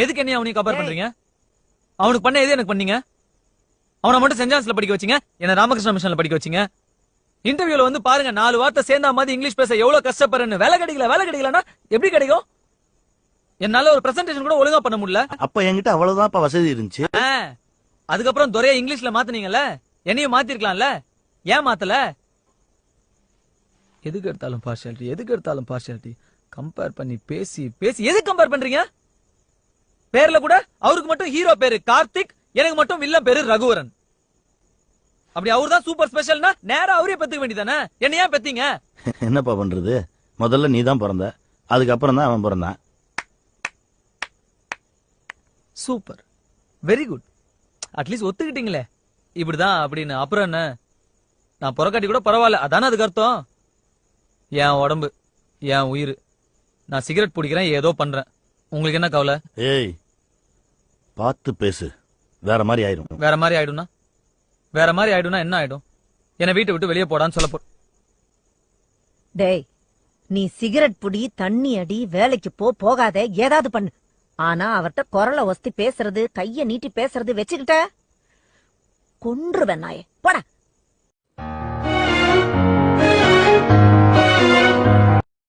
எதுக்கு என்ன அவனையும் கம்பேர் பண்றீங்க? அவனுக்கு பண்ண எது எனக்கு பண்ணீங்க? அவனை மட்டும் சென்ட் ஜான்ஸ்ல படிக்க வச்சீங்க, என்ன ராமகிருஷ்ண மிஷன்ல படிக்க வச்சீங்க. இன்டர்வியூல வந்து பாருங்க, 4 வார்த்தை சேர்ந்தா மாதிரி இங்கிலீஷ் பேச எவ்வளவு கஷ்டப்படுறேன்னு. வேலை கிடைக்கலன்னா எப்படி கிடைக்கும்? என்னால ஒரு பிரசன்டேஷன் கூட ஒழுங்கா பண்ண முடியல. அப்ப என்கிட்ட அவ்வளவுதான் வசதி இருந்துச்சு. அதுக்கப்புறம் துரைய இங்கிலீஷ்ல மாத்துனீங்கல்ல, என்னையும் மாத்திருக்கலாம்ல. ஏன் மாத்தல? எதுக்கு எடுத்தாலும் பார்ஷியாலிட்டி கம்பேர் பண்ணி பேசி எதுக்கு கம்பேர் பண்றீங்க? பேர்ல கூட அவருக்கு மட்டும் ஹீரோ பேரு கார்த்திக், எனக்கு மட்டும் வில்லன் பேரு ரகுவரன். அப்படி அவர்தான் சூப்பர் ஸ்பெஷல்னா நேரா அவரே பெத்துக்க வேண்டியதானே, என்ன ஏன் பெத்தீங்க? என்னப்பா பண்றது, முதல்ல நீ தான் பிறந்த, அதுக்கப்புறம் தான் அவன் பிறந்தான். Super, very good. அட்லீஸ்ட் ஒத்துக்கிட்டீங்களே இப்படிதான் அப்படின்னு. அப்புறம் என்ன, நான் புறக்காட்டி கூட பரவாயில்ல, அதானே அதுக்கு அர்த்தம். என் உடம்பு, என் உயிர். நான் சிகரெட் பிடிக்கிறேன், ஏதோ பண்றேன், உங்களுக்கு என்ன கவலை? ஏய், பார்த்து பேசு, வேற மாதிரி ஆயிடும். வேற மாதிரி ஆயிடும்னா என்ன ஆயிடும்? என்ன வீட்டை விட்டு வெளியே போடான்னு சொல்ல டேய், நீ சிகரெட் புடி, தண்ணி அடி, வேலைக்கு போகாத, ஏதாவது பண்ணு. ஆனா அவர்கிட்ட குரலை ஒஸ்தி பேசுறது, கைய நீட்டி பேசுறது வச்சுக்கிட்ட கொன்றுவேன் நாயே. போடா.